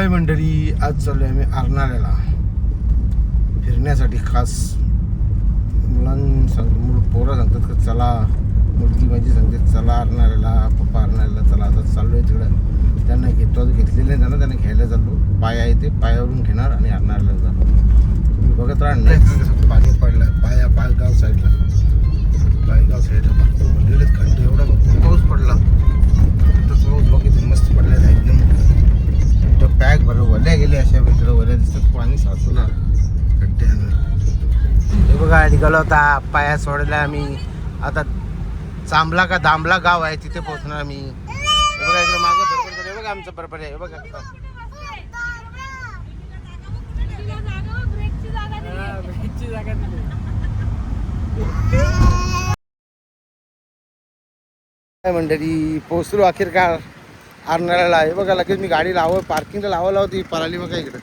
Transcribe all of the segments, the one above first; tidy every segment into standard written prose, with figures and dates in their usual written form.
हाय मंडळी, आज चाललो आहे आम्ही अर्नाळ्याला फिरण्यासाठी. खास पोरं सांगतात का चला, मुलगी माझी सांगते चला अर्नाळ्याला, पप्पा अर्नाळ्याला चला. आता चाललो आहे तिकडं. त्यांना घेतलेले नाही, त्यांना घ्यायला चाललो. पाय आहे ते पायावरून घेणार आणि अर्नाळ्याला जाणार. तुम्ही बघत राहा. नाही कसं पाणी पडलं पायगाव साईडला, पायगाव साईडला भरपूर भरलेले खड्डे. एवढा भरपूर पाऊस पडला. पाऊस बघितलं मस्त पडला एकदम. पॅक बरोबर वल्या गेले अशा वेळेला वल्या दिसतात. पाणी साचलं खड्ड्यानं. हे बघा निघालो होता पाया सोडला आम्ही. आता चांबला का दांबला गाव आहे तिथे पोहोचणार आम्ही. हे बघा इकडे मागं बरोबर. हे बघा आमचं बरोबर आहे. हे बघा मंडळी पोहोचलो अखेरकार अर्नाळ्याला. हे बघा लगेच मी गाडी पार्किंगला लावायला होती. पराली बघा इकडं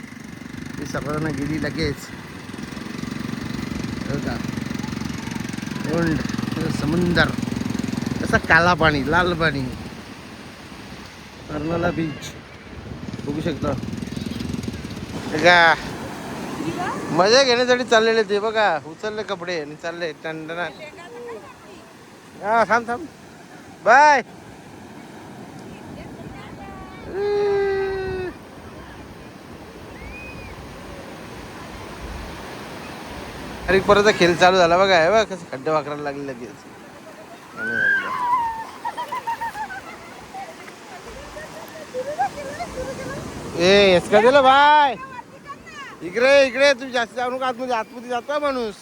ती सगळ्यांना गेली लगेच. बघा समुंदर कसं काला पाणी लाल पाणी. अर्नाळा बीच बघू शकता. बघा मजा घेण्यासाठी चाललेले ते. बघा उचलले कपडे आणि चालले टंडना. हा थांब थांब बाय. अरे परत खेळ चालू झाला. बघा हे बघा कसं खड्डे वाकरायला लागले लगेच. एस का दिलं बाय. इकडे इकडे तुम्ही जास्त जाऊ नका आतमध्ये. आतमध्ये जातो माणूस.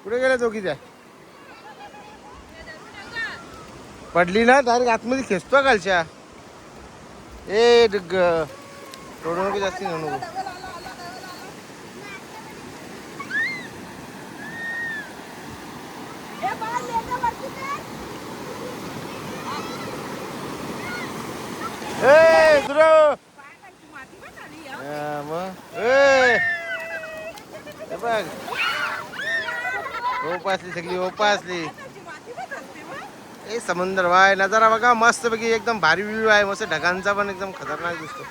कुठे गेला दोघी त्या पडली ना डायरेक्ट आतमध्ये खेचतो कालच्या. ए डग थोडं नको जास्ती नको. ए दुरो बघ ओपासली सगळी ओपासली. ए समुद्र वाय नजारा बघा मस्त पैकी एकदम भारी व्ह्यू आहे. मस्त ढगांचा पण एकदम खतरनाक दिसतो.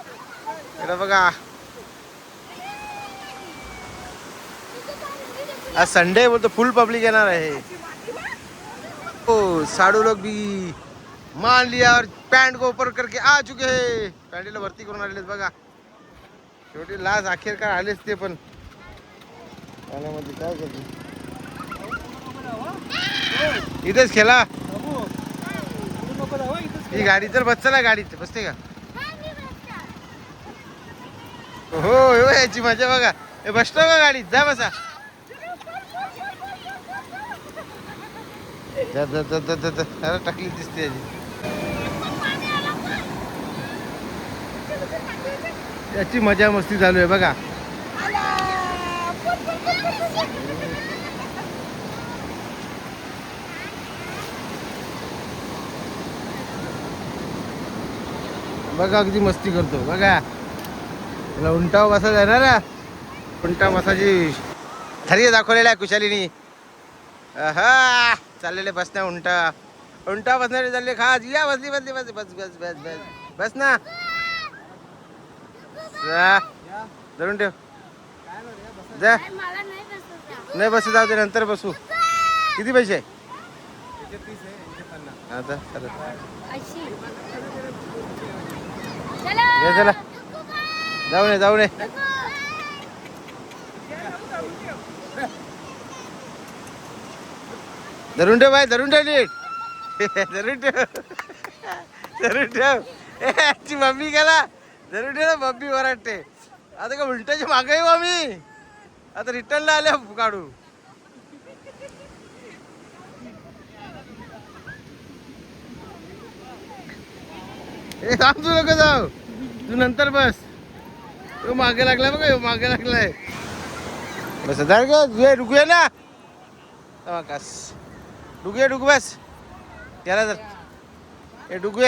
इकडे बघा आज संडे बोलतो फुल पब्लिक येणार आहे. ओ साडू लोग भी मान लिया और पैंट को ऊपर करके आ चुके हैं. पॅन्टीला वरती करून आलेत बघा. शेवटी लास्ट अखेरकार आलेच ते पण. पाण्यामध्ये काय करते इथेच खेळा. ही गाडी तर बस चला. गाडीत बसते का हो हो याची मजा बघा. हे बसतो का गाडीत. जा बसा. अरे टाकली दिसते याची. याची मजा मस्ती चालू आहे बघा. बघा किती मस्ती करतो बघा. त्याला उंटावर बसा जाणार ना. उंटा बसाची थरी दाखवलेला आहे कुशालीनी. हा चाललेले बसण्या उंटा बसणारे चालले. खास या बसली बसली बस बस बस बस बस बस ना. धरून ठेव. जा नाही बसू जाऊ दे नंतर बसू. किती पैसे आता चला जाऊ नये धरून ठेव बाय. धरून ठेव नीट. धरून ठेव. ची मम्मी गेला. धरून ठेव ना मम्मी वराटते. आता का उलटाची मागे येऊ आम्ही. आता रिटर्नला आले काढू. हे थांबू नको जाऊ. तू नंतर बस. तू मागे लागलाय बघा. मागे लागलाय. बस रुकूया ना. कस डुगू बस. त्याला जर हे डुगू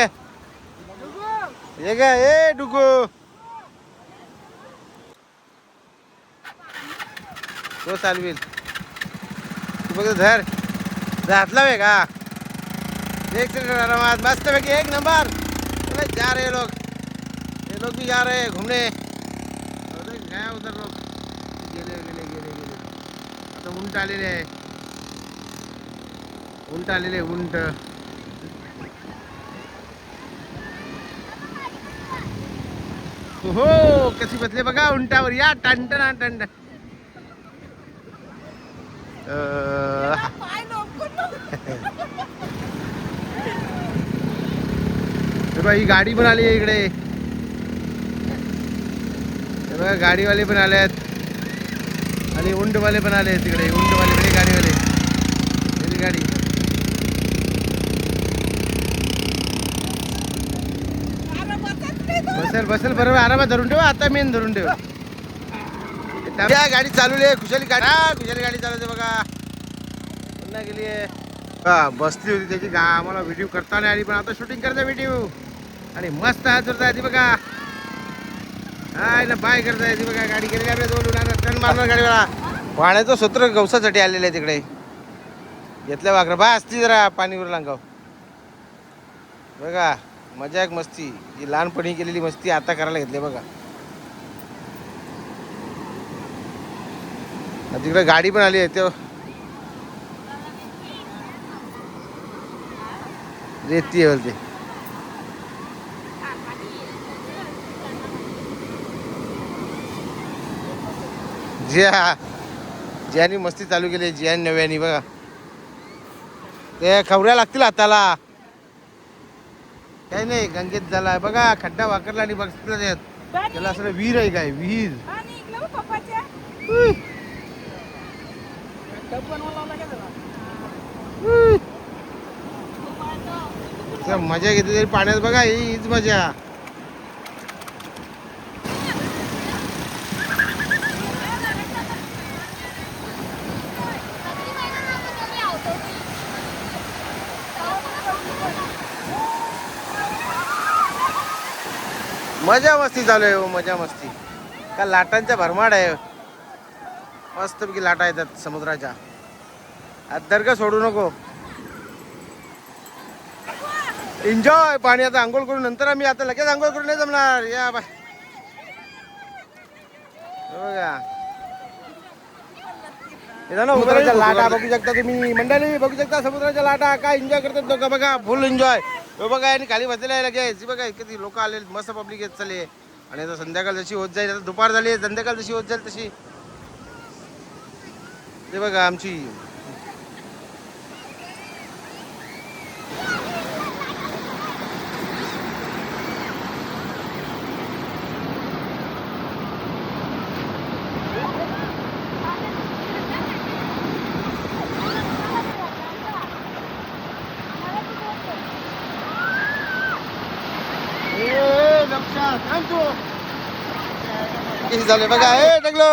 हे का ए डुगू. तो चालवेल. तू बघ धर हातला वे का. एक सेकंड आरामात मस्त पैकी एक नंबर. जा रहे लोग. लोग भी जा रहे हैं घूमने. गया उधर लोग गेले गेले गेले गेले. आता उंट आलेले आहे. उंट आलेले उंट. हो कशी बसले बघा उंटावर. या टंटना टंट. ही गाडी पण आली आहे इकडे. बघा गाडीवाले पण आले आहेत आणि उंटवाले पण आले आहेत तिकडे. उंटवाले पण गाडीवाले. गाडी बसेल बसेल बरोबर. आरामात धरून ठेवा. आता मेन धरून ठेवा. गाडी चालवली. खुशाली गाडी. खुशाली गाडी चालवते बघा. पुन्हा गेली आहे. बसली होती त्याची आम्हाला व्हिडिओ करता नाही आली पण आता शूटिंग करता व्हिडिओ. आणि मस्त हात जोडता ती बघा. हाय ना बाय करताय ती बघा. गाडी गेली काय दोन उडाणार टन मारणार गाडीवाला. पाण्याचं सूत्र गवसासाठी आलेलं आहे तिकडे. घेतलं वाकर बा असती जरा पाणीवर लांगाव. बघा मजा एक मस्ती. ही लहानपणी केलेली मस्ती आता करायला घेतली बघा. तिकडे गाडी पण आली आहे. ते रेती आहे बोलते. जियानी मस्ती चालू केली. जियानी नव्यानी बघा. ते खवऱ्या लागतील हाताला. काही नाही गंगेत झाला बघा. खड्डा वाकरला आणि बघितलं त्याला असं विहीर आहे काय विहीर. मजा घेतली तरी पाण्यात बघा. हीच मजा. मजा मस्ती चालू आहे. मजा मस्ती का लाटांच्या भरमाड आहे. मस्तपैकी लाटा येतात समुद्राच्या. अद्दर का सोडू नको. एन्जॉय पाणी. आता आंघोळ करून नंतर आम्ही आता लगेच आंघोळ करून नाही जमणार. या बाय बघा. समुद्राच्या लाटा बघू शकता तुम्ही मंडळी. बघू शकता समुद्राच्या लाटा. काय एन्जॉय करतात लोक बघा. फुल एन्जॉय. बघा आणि खाली बसलेला आहे लगेच. बघा किती लोक आले. मस्त पब्लिक येत चालली. आणि आता संध्याकाळ जशी होत जाईल. आता दुपार झाली. संध्याकाळ जशी होत जाईल तशी ते बघा आमची झाले बघा. हे टकलो.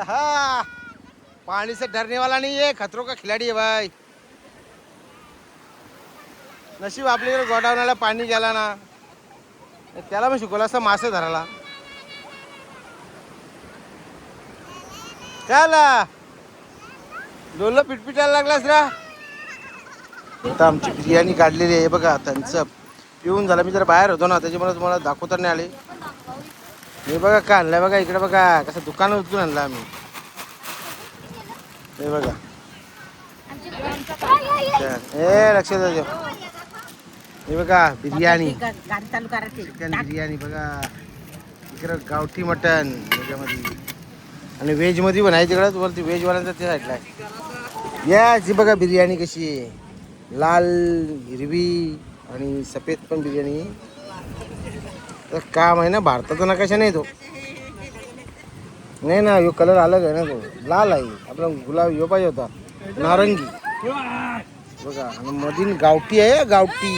हा पानी से डरने वाला नहीं है. खतरों का खिलाड़ी है भाई. नशीब आपल्याकडे गोडावण्याला पाणी गेला ना. त्याला पण शिकवलं असं मासे धरायला. त्याला लोला पिटपिटायला लागलास रा. आता आमची बिर्याणी काढलेली आहे बघा. त्यांचं पिऊन झालं. मी जरा बाहेर होतो ना त्याच्यामुळे तुम्हाला दाखवता नाही आले. हे बघा काय आणलंय बघा. इकडे बघा कसं दुकान उचलून आणलं आम्ही. हे बघा. हे लक्ष द्या. हे बघा बिर्याणी. चिकन बिर्याणी बघा. इकडं गावठी मटन त्याच्यामध्ये. आणि व्हेजमध्ये पण आहे तिकडं. वरती व्हेजवाल्यांचा ते साईडला आहे. या जी बघा बिर्याणी कशी आहे. लाल हिरवी आणि सफेद पण बिर्याणी. तर काम आहे ना भारताचा नकाशा नाही तो. नाही ना यो कलर अलग आहे ना. तो लाल आहे. आपला गुलाब यो पाहिजे होता नारंगी बघा. आणि मधील गावठी आहे. गावठी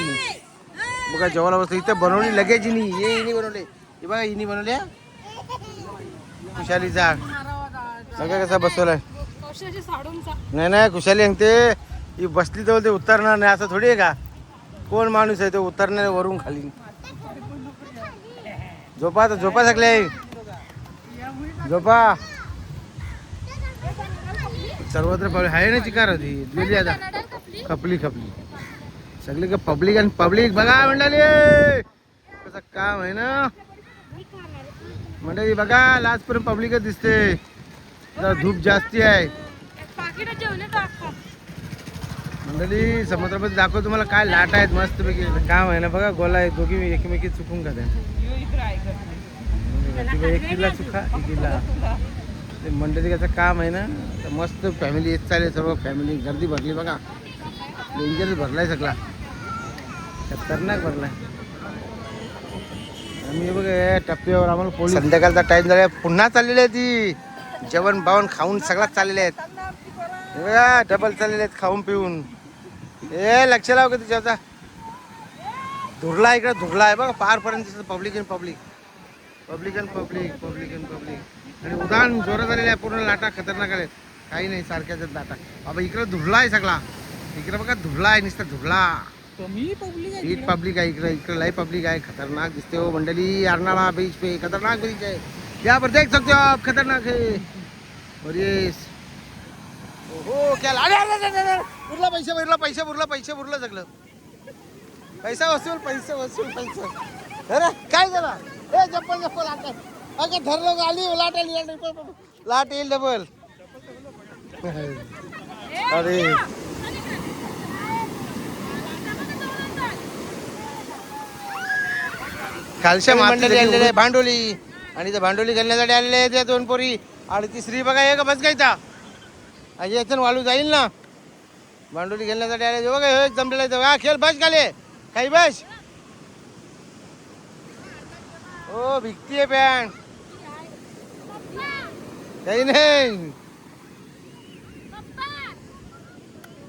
बघा. जेवायला बसतो इथं बनवली लगेच. हे हिनी बनवले. हे बघा हिनी बनवले. खुशालीचा बघा कसा बसवलाय. नाही नाही खुशाली सांगते ही बसली तर ते उतरणार नाही. असं थोडी आहे का. कोण माणूस आहे तो उतरणार वरून खाली. झोपा तर झोपा सगळे. झोपा. सर्वत्र आहे ना चिकार होती. गेली आता खपली खपली सगळी का पब्लिक आणि पब्लिक बघा मंडळी कसं काम आहे ना. मंडळी बघा लाजपर्यंत पब्लिकच दिसते, जरा धूप जास्ती आहे. मंडळी समुद्रामध्ये दाखव तुम्हाला काय लाट आहेत मस्त पैकी. काम आहे ना बघा, गोला आहे, दोघी एकमेकी चुकून का एक किल्ला चुका एक किल्ला. ते मंडळी कसं काम आहे ना, तर मस्त फॅमिली येत चालेल, सर्व फॅमिली गर्दी भरली बघा, डेंजर भरलाय सगळा, खतरनाक भरलाय. आम्ही बघा टप्प्यावर आम्हाला पोलीस संध्याकाळचा टाइम झाला, पुन्हा चाललेली आहे ती जेवण बावण खाऊन सगळ्यात चाललेले आहेत बघा, डबल चाललेले आहेत खाऊन पिऊन. लक्ष लाव का तिच्याचा धुरला इकडे धुरला आहे बघा पारपर्यंत public and public public and public public and public. आणि उदाहरण जोरात आलेले आहे, पूर्ण लाटा खतरनाक आहेत, काही नाही सारख्याच लाटा. बाबा इकडे धुरला आहे सगळा, इकडे बघा धुरला आहे नुसता धुरला. हीट पब्लिक आहे इकडे, इकडे लाईव्ह पब्लिक आहे, खतरनाक दिसते हो मंडळी. अर्नाळा बीच पे खतरनाक बीच है, यहाँ पर देख सकते हो आप, खतरनाक है. और ये ओहो क्या उरला पैसे भरला पैसे भरला पैसे भरला सगळं, पैसा वसूल पैसे वसूल पैसे. अरे काय झाला, ए चप्पल चप्पल आता अगं ठरलं आली लाट आली लाट येईल डबल. अरे खालच्या मंडळी आलेले आहे भांडोली, आणि ते भांडोली घालण्यासाठी आलेले आहे त्या दोन पोरी. आणि तिसरी बघा एक बस गायचा याच्यानं वाळू जाईल ना, भांडोली घेण्यासाठी आले बघा हे जमलेलं आहे. खेळ बस घाले काही बस हो भिकती आहे पॅन्ट काही नाही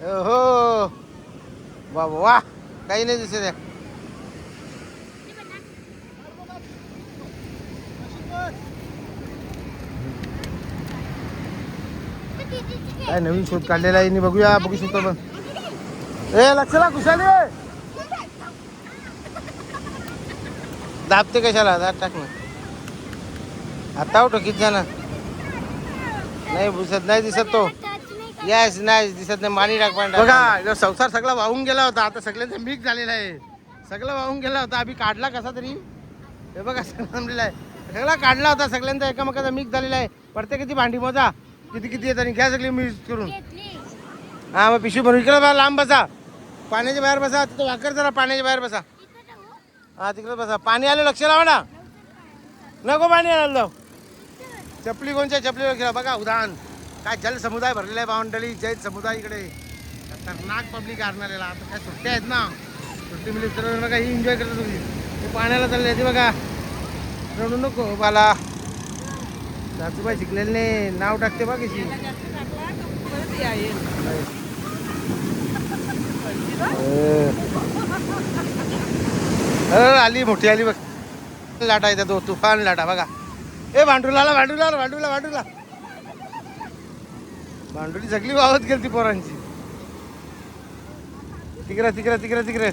हो बाबा वा काही नाही दिसत आहे. काय नवीन शोध काढलेला आहे बघूया बघू शकतो पण. ए लक्षला खुशाली दाबते कशाला, दाब टाक ना आता ठोकीत जा ना. नाही दिसत नाही दिसत तो, यस नाही दिसत नाही. मानी टाक पाणी बघा, संसार सगळा वाहून गेला होता, आता सगळ्यांचा मिक्स झालेला आहे, सगळं वाहून गेला होता. आम्ही काढला कसा तरी हे बघा सगळं जमलेला आहे, सगळा काढला होता सगळ्यांचा एकामेकाचा मिक्स झालेला आहे. प्रत्येकाची भांडी मोजा किती किती येत आणि घ्या सगळी मिक्स करून. हा मग पिशवी भरून इकडे लांब बसा, पाण्याच्या बाहेर बसा, तिथं वाकर जरा पाण्याच्या बाहेर बसा. हा तिकडे बसा, पाणी आलं लक्ष लावा ना, नको पाणी आलं जाऊ. चपली कोणच्या चपलीवर खेळा बघा उदाहरण काय जल समुदाय भरलेला आहे भावंडली, जैन समुदाय इकडे खतरनाक पब्लिक आणणारेला. आता काय सुट्ट्या आहेत ना, सुट्टी मिळली तर बघा ही एन्जॉय करत होती. ते पाण्याला चालले ते बघा, रडू नको बाला. सासूबाई शिकलेले नाही, नाव टाकते बघ कशी. आली मोठी आली बघ, लाटा येतात तो तुफान लाटा बघा. ए भांडुला भांडुला भांडुला भांडुला भांडुली सगळी वावत गेली ती पोरांची. तिकडे तिकडे तिकडे तिकडे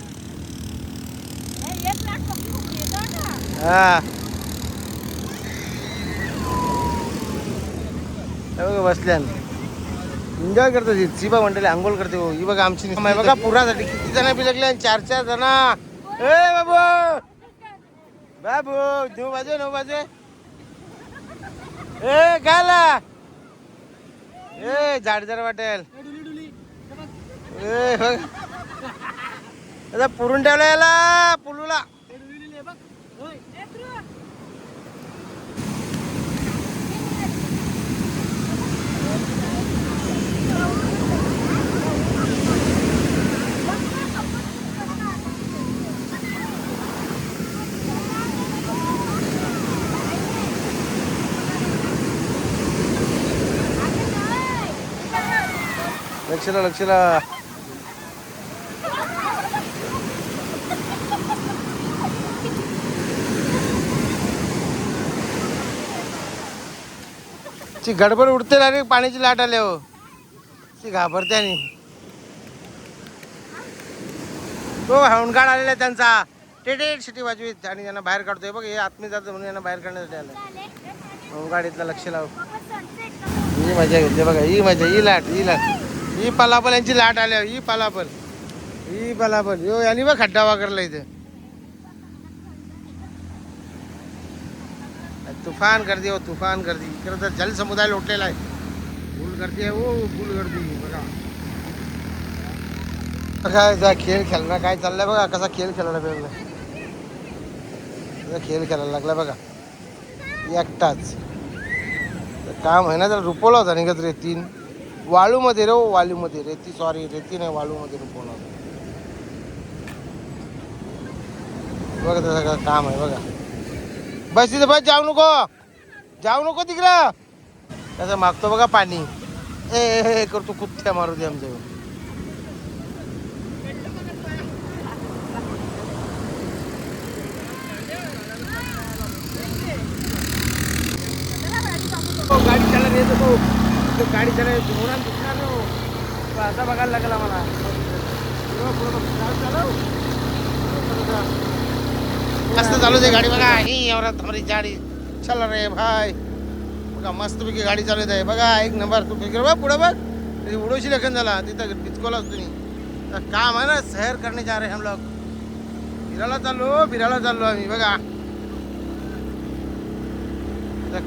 हा बसल्या एन्जॉय करतो. शिबा मंडळी आंघोळ करते हो. ही बघा आमची बघा पुरासाठी किती जण बी लागले, 4-4 जण. ए बाबू बाबू 9 वाजे 9 वाजे ए गाला ए झाड जरा वाटेल ए आता पुरून ठेवला याला पुलूला. लक्षला लक्षला ती गडबड उडते ना रे, पाण्याची लाट आले हो ती घाबरते. आणि तो होंडगाड आलेला आहे त्यांचा टेटेट सिटी वाजवीत आणि यांना बाहेर काढतोय बघ. हे आत्मीय जातं म्हणून यांना बाहेर काढण्यासाठी आलं होंडगाड. इथला लक्ष लाव, ही मजा घेतली बघा, ही मजा, ही लाट, ही लाट, ही पलापल यांची लाट आल्या, ही पलापल, ही पलापल. यो यांनी बघ खड्डा वागरला इथे. तुफान गर्दी हो, तुफान गर्दी. इकडे तर जल समुदाय लोटलेला आहे. फुल गर्दी आहे हो, फुल गर्दी. बघा काय खेळ खेळणं काय चाललंय बघा. कसा खेळ खेळायला लागला, खेळ खेळायला लागला बघा एकटाच. काम आहे ना, त्याला रुपवला होता निघत रेतीन वाळूमध्ये रे, वाळूमध्ये रेती, सॉरी रेती नाही, वाळूमध्ये रुपवला होता बघा. त्याचं काम आहे बघा. बस तिथे बस, जाऊ नको तिकडं. त्याचं मागतो बघा पाणी. ए करतो कुत्त्या मारू दे आमच्या. गाडी चालत येतो तो, गाडी चालत उन्हात दिसणार नो. असा बघायला लागला मला. मस्त चालू दे गाडी बघा. ही एवढ्यात हमारी गाडी चल रे भाई बघा. मस्तपैकी गाडी चालत आहे बघा. एक नंबर. तू फिकर बघ पुढे बघ, उडोशी लेखन झाला तिथं डिस्कोला तुम्ही. काम आहे ना, सैर करने जा रहे हम लोग. फिरायला चाललो आम्ही बघा.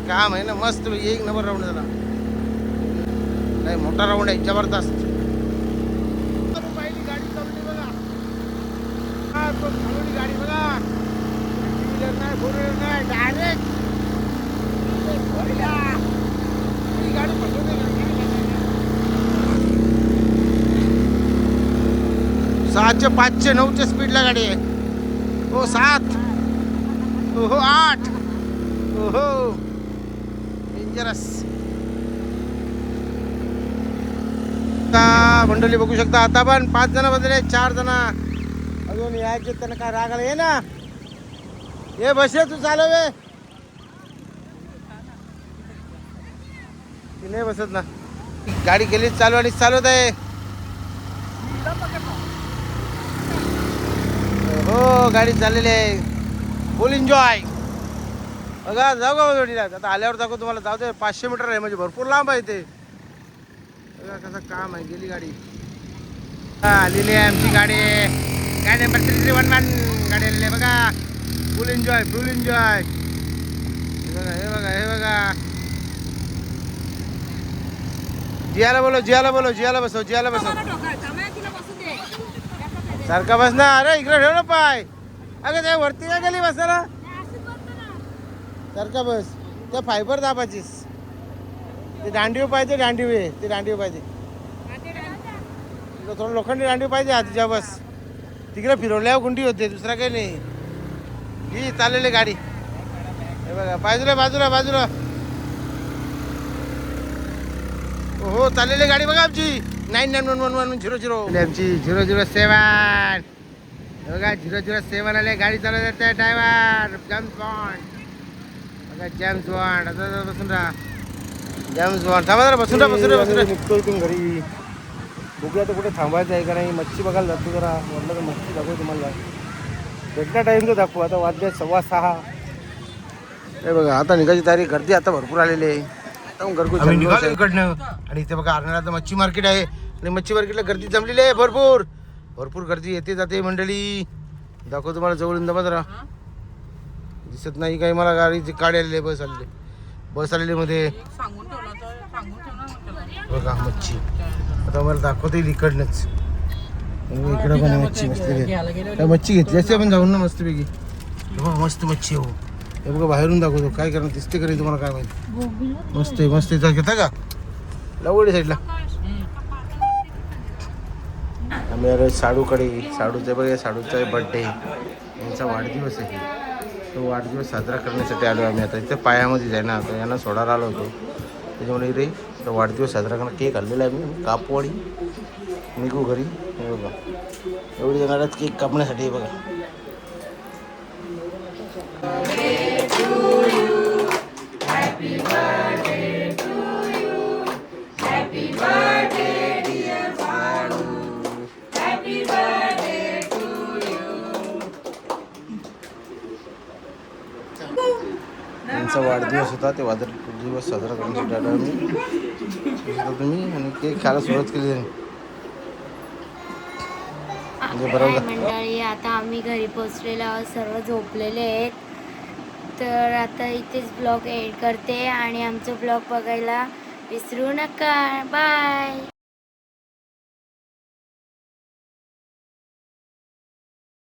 काम आहे ना मस्त. एक नंबर राऊंड झाला. नाही मोठा राऊंड आहे, जबरदस्त. पहिली गाडी चालवली बघा. चालवली गाडी बघा. नाही फोर व्हीलर नाही, डायरेक्ट गाडी फसवते. 7चे 5चे 9च्या स्पीडला गाडी आहे. हो 7, हो 8, हो डेंजरस. मंडळी बघू शकता. आता पण 5 जण बसले, 4 जण अजून यायचे. त्यांना काय राग आला. ये ना, ये बसे तू चालव. ती नाही बसत ना. गाडी गेलीच चालू आणि चालवत आहे. हो गाडी चाललेली आहे. फुल एन्जॉय बघा. जाऊ का जोडीला आता आल्यावर दाखव तुम्हाला. जाऊ दे, 500 मीटर आहे म्हणजे भरपूर लांब आहे ते. बघा कसं काम आहे. गेली गाडी. आलेली आहे आमची गाडी. गाडी नंबर 3311 गाडी आलेली आहे बघा. फुल एन्जॉय, फुल एन्जॉय. हे बघा. जियाला बसव. सारखा बस ना. अरे इकडे ठेव ना पाय. अगं त्या वरती काय गेली बसायला. सारखा बस. त्या फायबर दाबाचीस. ते दांडीव पाहिजे. ते दांडीव पाहिजे. थोडं लोखंडी दांडीव पाहिजे हातीच्या. बस तिकडे फिरवल्यावर गुंडी होते, दुसरा काही नाही. ही चाललेली गाडी. हे बघा बाजूला. हो चाललेली गाडी बघा आमची. 991110 आमची 007. हे बघा 007 आले. गाडी चालवत येते ड्रायव्हर जेम्स बॉन्ड. बघा जेम्स बॉन्ड. आता बसून राहा. James bond. थांबा जरा. बसून राहा. निघतो इथून घरी. बघूया आता कुठे थांबायचं आहे का नाही. मच्छी बघायला जातो जरा. म्हटलं तर मच्छी दाखवू तुम्हाला. भेटला टाईम तर दाखवू. आता वाजले 6:15. हे बघा आता निघायची तारीख. गर्दी आता भरपूर आलेली आहे. घरगुती निघालो इकडनं. आणि इथे बघा आरण्याला मच्छी मार्केट आहे. आणि मच्छी मार्केटला गर्दी जमलेली आहे. भरपूर गर्दी येते जाते मंडळी. दाखव तुम्हाला जवळून. दमा जरा. दिसत नाही काही मला. गाडीची गाडी आलेली. बस आलेली मध्ये बघा मच्छी. आता मला दाखवता येईल इकडनंच. इकडं पण मच्छी मस्त. मच्छी घेतली असते आपण जाऊन ना मस्तपैकी. मस्त मच्छी हो. हे बघा बाहेरून दाखवतो. काय करणार दिसते करेल तुम्हाला काय माहिती. मस्त घेता का लवडी साईडला. आम्ही आलो साडूकडे. साडूचं बघा. साडूचा बर्थडे, यांचा वाढदिवस आहे. तो वाढदिवस साजरा करण्यासाठी आलो आम्ही. आता इथे पायामध्येच आहे ना. आता यांना सोडायला आलो होतो त्याच्यामुळे रे तो वाढदिवस साजरा करणं. केक आणलेला आहे मी. कापवाडी निघू घरी. हे बघा एवढी जणांनाच केक कापण्यासाठी. बघा त्यांचा वाढदिवस होता. ते वाढदिवस साजरा करण्यासाठी आलो आम्ही. तुम्ही आणि केक खायला सुरुवात केली आहे. म्हणजे बरोबर मंडळी आता आम्ही घरी पोहोचलेलो आहोत. सर्व झोपलेले आहेत. तर आता इथेच ब्लॉग एड करते आणि आमचं ब्लॉग बघायला विसरू नका. बाय.